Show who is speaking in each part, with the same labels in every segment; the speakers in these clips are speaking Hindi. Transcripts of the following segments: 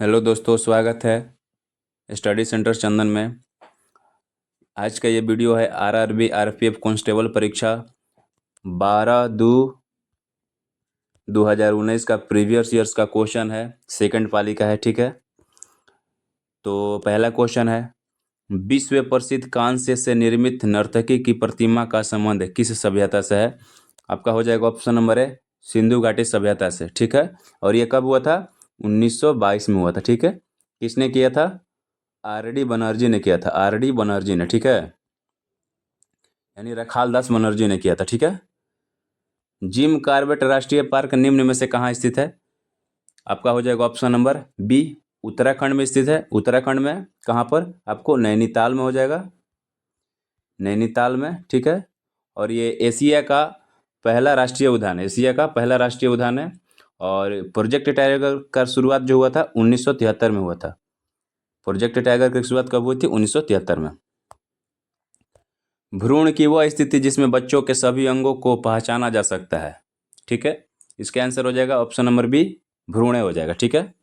Speaker 1: हेलो दोस्तों, स्वागत है स्टडी सेंटर चंदन में। आज का ये वीडियो है आरआरबी आरपीएफ कांस्टेबल परीक्षा 12/2/2019 का प्रीवियस ईयर्स का क्वेश्चन है। सेकंड पाली का है, ठीक है। तो पहला क्वेश्चन है, विश्व प्रसिद्ध कांस्य से निर्मित नर्तकी की प्रतिमा का संबंध किस सभ्यता से है? आपका हो जाएगा ऑप्शन नंबर ए, सिंधु घाटी सभ्यता से, ठीक है। और ये कब हुआ था? 1922 में हुआ था, ठीक है। किसने किया था? आर.डी. बनर्जी ने किया था, आर.डी. बनर्जी ने, ठीक है। यानी रखाल दास बनर्जी ने किया था, ठीक है। जिम कॉर्बेट राष्ट्रीय पार्क निम्न में से कहाँ स्थित है? आपका हो जाएगा ऑप्शन नंबर बी, उत्तराखंड में स्थित है। उत्तराखंड में कहाँ पर? आपको नैनीताल में हो जाएगा, नैनीताल में, ठीक है। और ये एशिया का पहला राष्ट्रीय उद्यान है, एशिया का पहला राष्ट्रीय उद्यान है। और प्रोजेक्ट टाइगर का शुरुआत जो हुआ था 1973 में हुआ था। प्रोजेक्ट टाइगर की शुरुआत कब हुई थी? 1973 में। भ्रूण की वह स्थिति जिसमें बच्चों के सभी अंगों को पहचाना जा सकता है, ठीक है। इसका आंसर हो जाएगा ऑप्शन नंबर बी, भ्रूण हो जाएगा, ठीक है।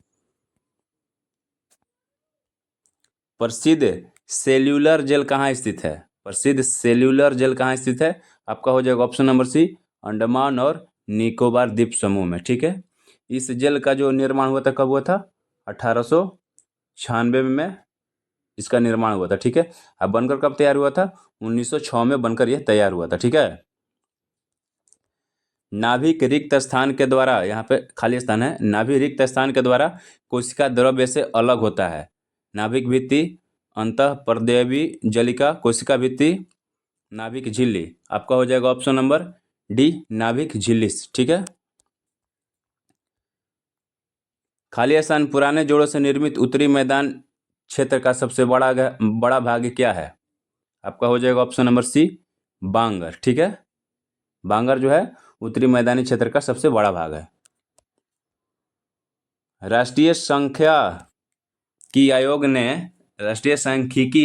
Speaker 1: प्रसिद्ध सेल्यूलर जेल कहाँ स्थित है? प्रसिद्ध सेल्यूलर जेल कहाँ स्थित है? आपका हो जाएगा ऑप्शन नंबर सी, अंडमान और निकोबार द्वीप समूह में, ठीक है। इस जेल का जो निर्माण हुआ था, कब हुआ था? 1896 में इसका निर्माण हुआ था, ठीक है। अब बनकर कब तैयार हुआ था? 1906 में बनकर यह तैयार हुआ था, ठीक है। नाभिक रिक्त स्थान के द्वारा, यहाँ पे खाली स्थान है, नाभिक रिक्त स्थान के द्वारा कोशिका द्रव्य से अलग होता है। नाभिक भित्ति, अंतःप्रदेवी जलिका, कोशिका भित्ति, नाभिक झिल्ली। आपका हो जाएगा ऑप्शन नंबर डी, नाभिक झिल्ली, ठीक है। खाली स्थान पुराने जोड़ों से निर्मित उत्तरी मैदान क्षेत्र का सबसे बड़ा भाग क्या है? आपका हो जाएगा ऑप्शन नंबर सी, बांगर, ठीक है। बांगर जो है उत्तरी मैदानी क्षेत्र का सबसे बड़ा भाग है। राष्ट्रीय सांख्यिकी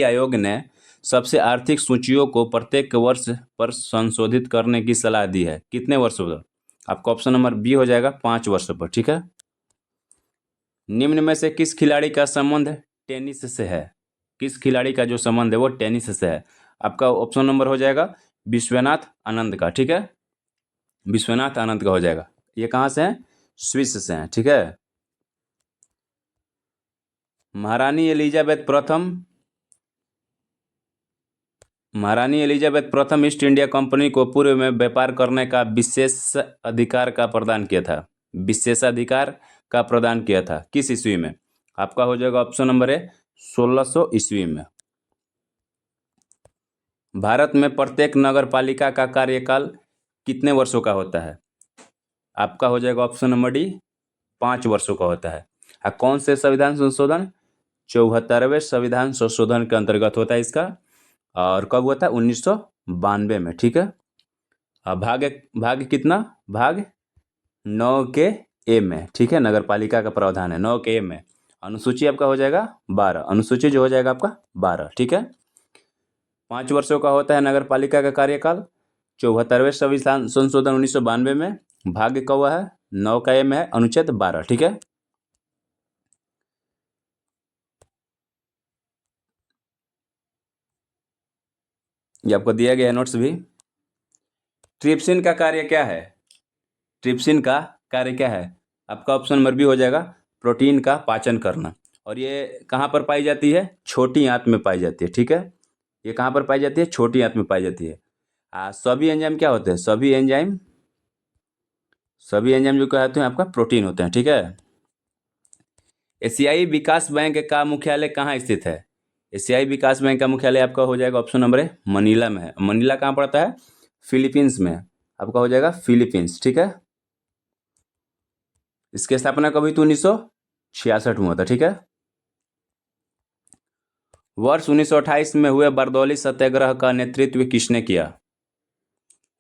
Speaker 1: आयोग ने सबसे आर्थिक सूचियों को प्रत्येक वर्ष पर संशोधित करने की सलाह दी है। कितने वर्षों पर? आपका ऑप्शन नंबर बी हो जाएगा 5 वर्षों पर, ठीक है। निम्न में से किस खिलाड़ी का संबंध टेनिस से है? किस खिलाड़ी का जो संबंध है वो टेनिस से है? आपका ऑप्शन नंबर हो जाएगा विश्वनाथ आनंद का, ठीक है। विश्वनाथ आनंद का हो जाएगा। ये कहाँ से हैं? स्विस से हैं, ठीक है। महारानी एलिजाबेथ प्रथम ईस्ट इंडिया कंपनी को पूर्व में व्यापार करने का विशेषाधिकार का प्रदान किया था। विशेषाधिकार का प्रदान किया था किस ईस्वी में? आपका हो जाएगा ऑप्शन नंबर ए, 1600 ईस्वी में। भारत में प्रत्येक नगर पालिका का कार्यकाल कितने वर्षों का होता है? आपका हो जाएगा ऑप्शन नंबर डी, 5 वर्षों का होता है। कौन से संविधान संशोधन? 74वें संविधान संशोधन के अंतर्गत होता है इसका। और कब हुआ था? 1992 में, ठीक है। भाग कितना? भाग 9 के ए में, ठीक है। नगर पालिका का प्रावधान है 9 के ए में। अनुसूची आपका हो जाएगा 12, अनुसूची जो हो जाएगा आपका 12, ठीक है। 5 वर्षों का होता है नगर पालिका का कार्यकाल। 74वें संविधान संशोधन 1992 में। भाग्य कब हुआ है? 9 का ए में है, अनुच्छेद 12, ठीक है। ये आपको दिया गया है नोट्स भी। ट्रिप्सिन का कार्य क्या है? ट्रिप्सिन का कार्य क्या है? आपका ऑप्शन नंबर बी हो जाएगा, प्रोटीन का पाचन करना। और ये कहाँ पर पाई जाती है? छोटी आंत में पाई जाती है, ठीक है। ये कहाँ पर पाई जाती है? छोटी आंत में पाई जाती है। सभी एंजाइम क्या होते हैं? सभी एंजाइम जो कहते हैं आपका प्रोटीन होते हैं, ठीक है। एशियाई विकास बैंक का मुख्यालय कहाँ स्थित है? एशियाई विकास बैंक का मुख्यालय आपका हो जाएगा ऑप्शन नंबर ए, मनीला में है। मनीला कहाँ पड़ता है? फिलीपींस में। आपका हो जाएगा फिलीपींस, ठीक है। इसकी स्थापना कब हुई थी? 1966 में हुआ था, ठीक है। वर्ष 1928 में हुए बरदौली सत्याग्रह का नेतृत्व किसने किया?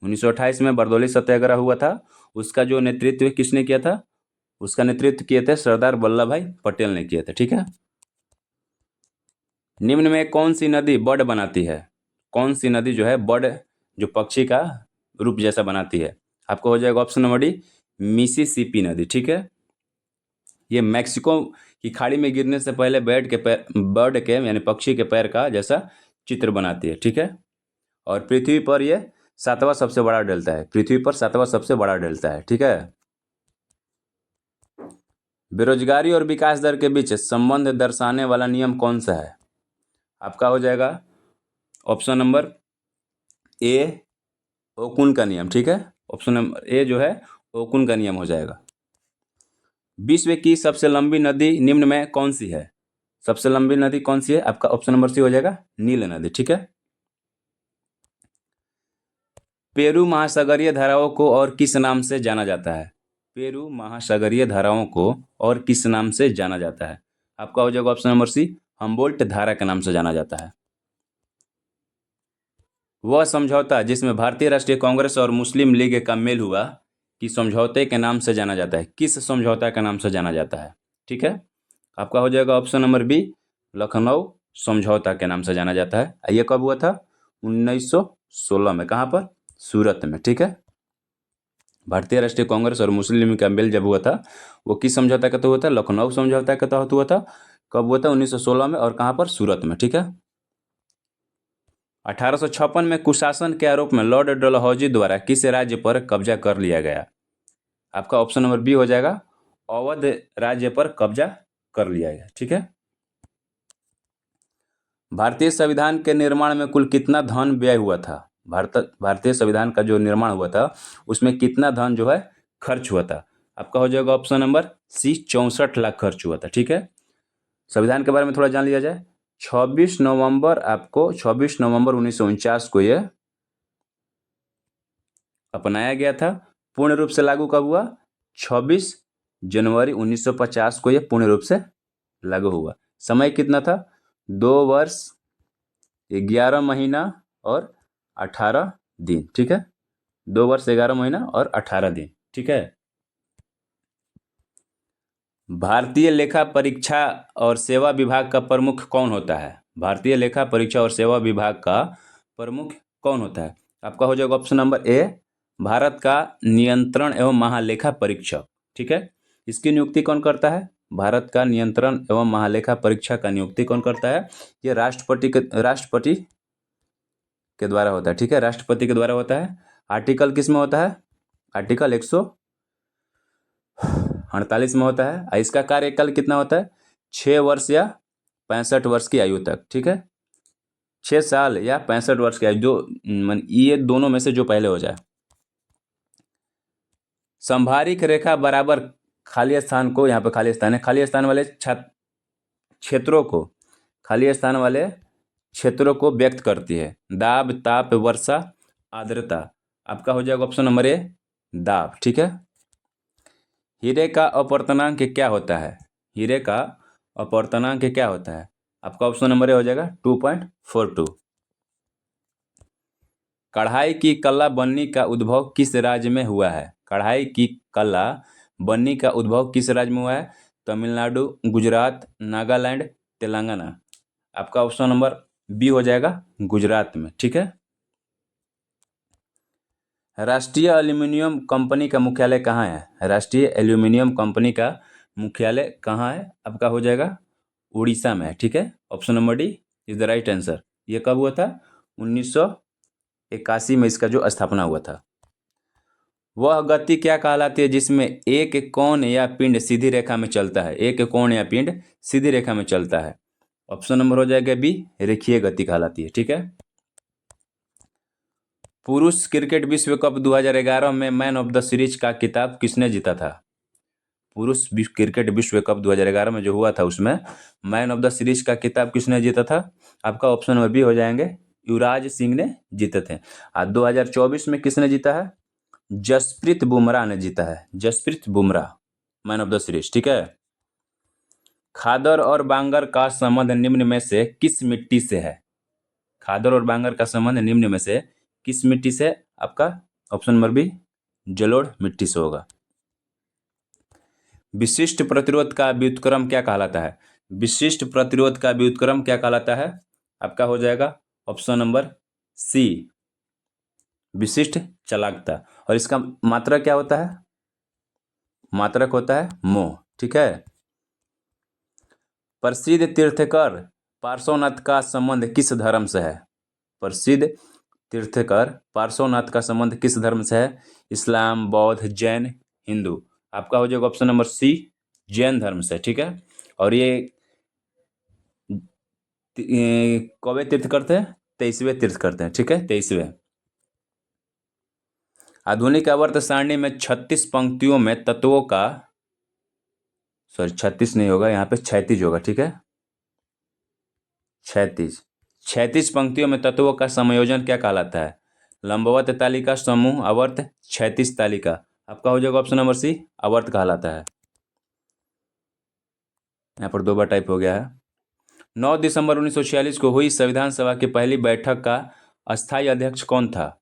Speaker 1: 1928 में बरदौली सत्याग्रह हुआ था, उसका जो नेतृत्व किसने किया था? उसका नेतृत्व किए थे सरदार वल्लभ भाई पटेल ने किए थे, ठीक है। निम्न में कौन सी नदी बर्ड बनाती है? कौन सी नदी जो है बर्ड, जो पक्षी का रूप जैसा बनाती है? आपको हो जाएगा ऑप्शन नंबर डी, मिसिसिपी नदी, ठीक है। ये मैक्सिको कि खाड़ी में गिरने से पहले बर्ड के यानी पक्षी के पैर का जैसा चित्र बनाती है, ठीक है। और पृथ्वी पर ये 7वां सबसे बड़ा डेल्टा है, पृथ्वी पर 7वां सबसे बड़ा डेल्टा है, ठीक है। बेरोजगारी और विकास दर के बीच संबंध दर्शाने वाला नियम कौन सा है? आपका हो जाएगा ऑप्शन नंबर ए, ओकुन का नियम, ठीक है। ऑप्शन नंबर ए जो है ओकुन का नियम हो जाएगा। विश्व की सबसे लंबी नदी निम्न में कौन सी है? सबसे लंबी नदी कौन सी है? आपका ऑप्शन नंबर सी हो जाएगा नील नदी, ठीक है। पेरू महासागरीय धाराओं को और किस नाम से जाना जाता है? पेरू महासागरीय धाराओं को और किस नाम से जाना जाता है? आपका हो जाएगा ऑप्शन नंबर सी हम्बोल्ट धारा के नाम से जाना जाता है। वह समझौता जिसमें भारतीय राष्ट्रीय कांग्रेस और मुस्लिम लीग का मेल हुआ कि समझौते के नाम से जाना जाता है, किस समझौता के नाम से जाना जाता है, ठीक है। आपका हो जाएगा ऑप्शन नंबर बी लखनऊ समझौता के नाम से जाना जाता है। ये कब हुआ था? 1916 में। कहाँ पर? सूरत में, ठीक है। भारतीय राष्ट्रीय कांग्रेस और मुस्लिम लीग का मेल जब हुआ था वो किस समझौता के तहत हुआ था? लखनऊ समझौता के तहत हुआ था। कब हुआ था? 1916 में। और कहाँ पर? सूरत में, ठीक है। 1856 में कुशासन के आरोप में लॉर्ड डलहौजी द्वारा किस राज्य पर कब्जा कर लिया गया? आपका ऑप्शन नंबर बी हो जाएगा अवध राज्य पर कब्जा कर लिया गया, ठीक है। भारतीय संविधान के निर्माण में कुल कितना धन व्यय हुआ था? भारतीय संविधान का जो निर्माण हुआ था उसमें कितना धन जो है खर्च हुआ था? आपका हो जाएगा ऑप्शन नंबर सी 64 लाख खर्च हुआ था, ठीक है। संविधान के बारे में थोड़ा जान लिया जाए। 26 नवंबर 1949 को ये अपनाया गया था। पूर्ण रूप से लागू कब हुआ? 26 जनवरी 1950 को यह पूर्ण रूप से लागू हुआ। समय कितना था? 2 वर्ष 11 महीना और 18 दिन, ठीक है। 2 वर्ष 11 महीना और 18 दिन, ठीक है। भारतीय लेखा परीक्षा और सेवा विभाग का प्रमुख कौन होता है? भारतीय लेखा परीक्षा और सेवा विभाग का प्रमुख कौन होता है? आपका हो जाएगा ऑप्शन नंबर ए भारत का नियंत्रण एवं महालेखा परीक्षक, ठीक है। इसकी नियुक्ति कौन करता है? भारत का नियंत्रण एवं महालेखा परीक्षक का नियुक्ति कौन करता है? ये राष्ट्रपति के द्वारा होता है, ठीक है। राष्ट्रपति के द्वारा होता है। आर्टिकल किस में होता है? आर्टिकल 148 में होता है। और इसका कार्यकाल कितना होता है? 6 वर्ष या 65 वर्ष की आयु तक, ठीक है। 6 साल या 65 वर्ष की आयु, जो ये दोनों में से जो पहले हो जाए। संभारिक रेखा बराबर खाली स्थान को, यहाँ पे खाली स्थान है, खाली स्थान वाले क्षेत्रों को, खाली स्थान वाले क्षेत्रों को व्यक्त करती है। दाब, ताप, वर्षा, आर्द्रता। आपका हो जाएगा ऑप्शन नंबर ए दाब, ठीक है। हीरे का अपवर्तनांक क्या होता है? हीरे का अपवर्तनांक क्या होता है? आपका ऑप्शन नंबर ए हो जाएगा 2.42। कढ़ाई की कला बनने का उद्भव किस राज्य में हुआ है? कढ़ाई की कला बनने का उद्भव किस राज्य में हुआ है? तमिलनाडु, गुजरात, नागालैंड, तेलंगाना। आपका ऑप्शन नंबर बी हो जाएगा गुजरात में, ठीक है। राष्ट्रीय एल्यूमिनियम कंपनी का मुख्यालय कहाँ है? राष्ट्रीय एल्यूमिनियम कंपनी का मुख्यालय कहाँ है? आपका हो जाएगा उड़ीसा में, ठीक है। Option number D is the right answer. ये कब हुआ था? 1981 में इसका जो स्थापना हुआ था। वह गति क्या कहलाती है जिसमें एक कोण या पिंड सीधी रेखा में चलता है? एक कोण या पिंड सीधी रेखा में चलता है। ऑप्शन नंबर हो जाएगा बी रेखीय गति कहलाती है, ठीक है। पुरुष क्रिकेट विश्व कप 2011 में मैन ऑफ द सीरीज का खिताब किसने जीता था? पुरुष क्रिकेट विश्व कप 2011 में जो हुआ था उसमें मैन ऑफ द सीरीज का खिताब किसने जीता था? आपका ऑप्शन नंबर बी हो जाएंगे युवराज सिंह ने जीते थे। 2024 में किसने जीता है? जसप्रीत बुमराह ने जीता है। Jasprit Bumrah man of the series, ठीक है। खादर और बांगर का संबंध निम्न में से किस मिट्टी से है? खादर और बांगर का संबंध निम्न में से किस मिट्टी से? आपका ऑप्शन नंबर बी जलोढ़ मिट्टी से होगा। विशिष्ट प्रतिरोध का व्युत्क्रम क्या कहलाता है? विशिष्ट प्रतिरोध का व्युत्क्रम क्या कहलाता है? आपका हो जाएगा ऑप्शन नंबर सी विशिष्ट चालकता। और इसका मात्रक क्या होता है? मात्रक होता है मोह, ठीक है। प्रसिद्ध तीर्थकर पार्श्वनाथ का संबंध किस धर्म से है? प्रसिद्ध तीर्थकर पार्श्वनाथ का संबंध किस धर्म से है? इस्लाम, बौद्ध, जैन, हिंदू। आपका हो जाएगा ऑप्शन नंबर सी, जैन धर्म से। ठीक है, और ये कौवे तीर्थ करते हैं? 23वें तीर्थ करते हैं। ठीक है, 23वें। आधुनिक आवर्त सारणी में 36 पंक्तियों में तत्वों का, सॉरी 36 नहीं होगा, यहाँ पे 36 होगा। ठीक है, 36 पंक्तियों में तत्वों का संयोजन क्या कहलाता है? लंबवत तालिका, समूह, आवर्त, क्षैतिज तालिका। आपका हो जाएगा ऑप्शन नंबर सी, आवर्त कहलाता है। यहाँ पर 2 बार टाइप हो गया है। 9 दिसंबर 1946 को हुई संविधान सभा की पहली बैठक का अस्थायी अध्यक्ष कौन था?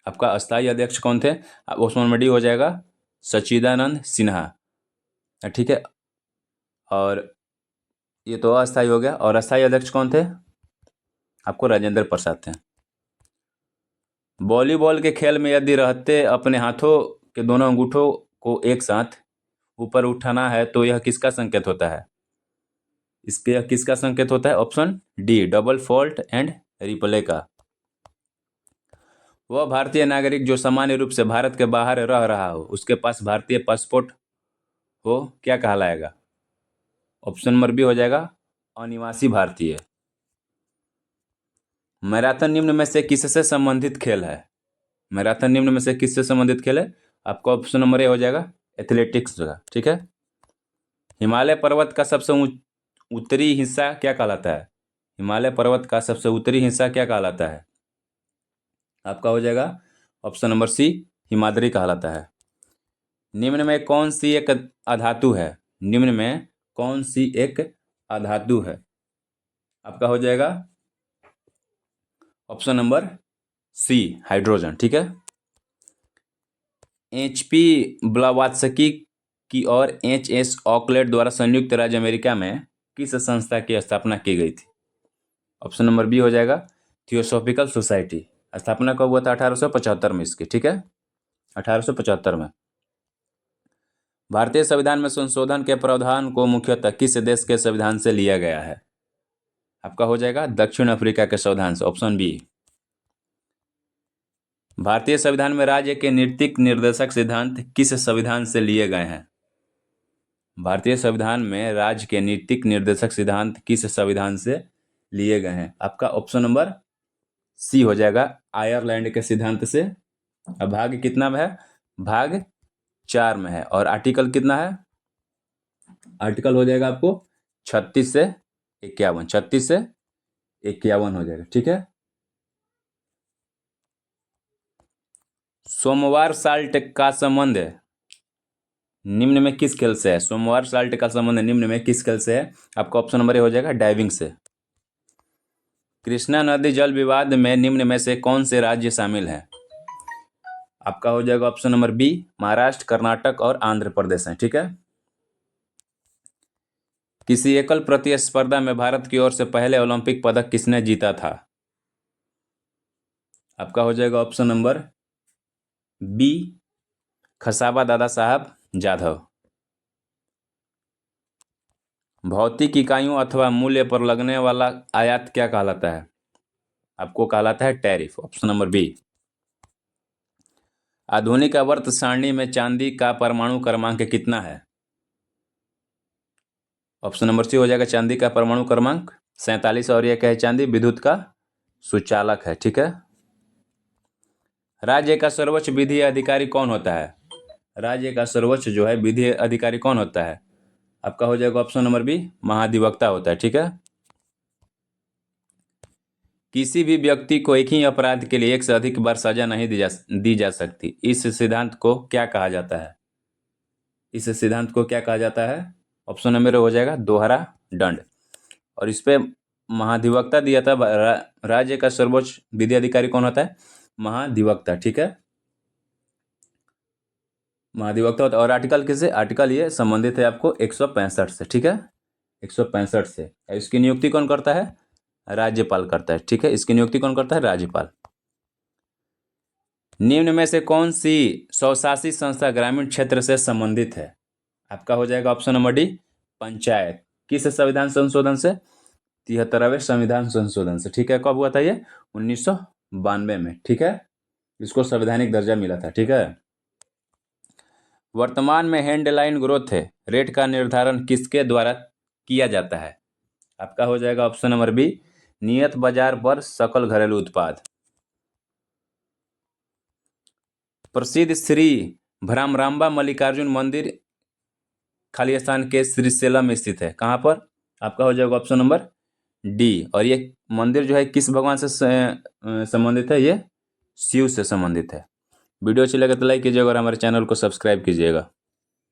Speaker 1: आपका अस्थायी अध्यक्ष कौन थे? ऑप्शन नंबर डी हो जाएगा सच्चिदानंद सिन्हा। ठीक है, और ये तो अस्थायी हो गया, और अस्थायी अध्यक्ष कौन थे? आपको राजेंद्र प्रसाद थे। वॉलीबॉल के खेल में यदि रहते अपने हाथों के दोनों अंगूठों को एक साथ ऊपर उठाना है तो यह किसका संकेत होता है? इसके यह किसका संकेत होता है? Option D, double fault and replay का। वह भारतीय नागरिक जो सामान्य रूप से भारत के बाहर रह रहा हो, उसके पास भारतीय पासपोर्ट हो, क्या कहलाएगा? ऑप्शन नंबर बी हो जाएगा अनिवासी भारतीय। मैराथन निम्न में से किससे संबंधित खेल है? मैराथन निम्न में से किससे संबंधित खेल है? आपका ऑप्शन नंबर ए हो जाएगा एथलेटिक्स का। ठीक है, हिमालय पर्वत का सबसे उत्तरी हिस्सा क्या कहलाता है? हिमालय पर्वत का सबसे उत्तरी हिस्सा क्या कहलाता है? आपका हो जाएगा ऑप्शन नंबर सी, हिमाद्री कहलाता है। निम्न में कौन सी एक अधातु है? निम्न में कौन सी एक अधातु है? आपका हो जाएगा ऑप्शन नंबर सी, हाइड्रोजन। ठीक है, HP ब्लावात्स्की की और HS ऑकलैंड द्वारा संयुक्त राज्य अमेरिका में किस संस्था की स्थापना की गई थी? ऑप्शन नंबर बी हो जाएगा थियोसॉफिकल सोसाइटी। स्थापना कब हुआ था? 1875 में इसकी। ठीक है, 1875 में। भारतीय संविधान में संशोधन के प्रावधान को मुख्यतः किस देश के संविधान से लिया गया है? आपका हो जाएगा दक्षिण अफ्रीका के संविधान से, ऑप्शन बी। भारतीय संविधान में राज्य के नीतिक निर्देशक सिद्धांत किस संविधान से लिए गए हैं? भारतीय संविधान में राज्य के नीतिक निर्देशक सिद्धांत किस संविधान से लिए गए हैं? आपका ऑप्शन नंबर सी हो जाएगा आयरलैंड के सिद्धांत से। अब भाग कितना में है? भाग 4 में है, और आर्टिकल कितना है? आर्टिकल हो जाएगा आपको 36 से 51, 36 से 51 हो जाएगा। ठीक है, सोमवार साल्ट का संबंध निम्न में किस खेल से है? सोमवार साल्ट का संबंध निम्न में किस खेल से है? आपका ऑप्शन नंबर ए हो जाएगा डाइविंग से। कृष्णा नदी जल विवाद में निम्न में से कौन से राज्य शामिल हैं? आपका हो जाएगा option number B, Maharashtra, Karnataka और आंध्र प्रदेश है। ठीक है, किसी एकल प्रतिस्पर्धा में भारत की ओर से पहले ओलंपिक पदक किसने जीता था? आपका हो जाएगा option number B, खसाबा Dada Saheb Jadhav. भौतिक इकाइयों अथवा मूल्य पर लगने वाला आयात क्या कहलाता है? आपको कहलाता है टैरिफ, ऑप्शन नंबर बी। आधुनिक आवर्त सारणी में चांदी का परमाणु क्रमांक कितना है? ऑप्शन नंबर सी हो जाएगा चांदी का परमाणु क्रमांक 47, और यह क्या है? चांदी विद्युत का सुचालक है। ठीक है, राज्य का सर्वोच्च विधि अधिकारी कौन होता है? राज्य का सर्वोच्च जो है विधि अधिकारी कौन होता है? आपका हो जाएगा ऑप्शन नंबर बी, महाधिवक्ता होता है। ठीक है, किसी भी व्यक्ति को एक ही अपराध के लिए एक से अधिक बार सजा नहीं दी जा सकती, इस सिद्धांत को क्या कहा जाता है? इस सिद्धांत को क्या कहा जाता है? ऑप्शन नंबर हो जाएगा दोहरा दंड। और इस पे महाधिवक्ता दिया था। राज्य का सर्वोच्च विधि अधिकारी कौन होता है? महाधिवक्ता। ठीक है, महाधिवक्ता होता है। और आर्टिकल किससे? आर्टिकल ये संबंधित है आपको 165 से। ठीक है, 165 से। इसकी नियुक्ति कौन करता है? राज्यपाल करता है। ठीक है, इसकी नियुक्ति कौन करता है? राज्यपाल। निम्न में से कौन सी स्वशासी संस्था ग्रामीण क्षेत्र से संबंधित है? आपका हो जाएगा ऑप्शन नंबर डी, पंचायत। किस संविधान संशोधन से? 73वें संविधान संशोधन से, ठीक है। कब हुआ था ये? 1992 में, ठीक है। इसको संवैधानिक दर्जा मिला था, ठीक है। वर्तमान में हेडलाइन ग्रोथ रेट का निर्धारण किसके द्वारा किया जाता है? आपका हो जाएगा ऑप्शन नंबर बी, नियत बाजार पर सकल घरेलू उत्पाद। प्रसिद्ध श्री भ्रामरांबा मल्लिकार्जुन मंदिर खाली स्थान के श्रीशैलम में स्थित है। कहाँ पर? आपका हो जाएगा ऑप्शन नंबर डी। और ये मंदिर जो है किस भगवान से संबंधित है? ये शिव से संबंधित है। वीडियो अच्छी लगे तो लाइक कीजिएगा और हमारे चैनल को सब्सक्राइब कीजिएगा।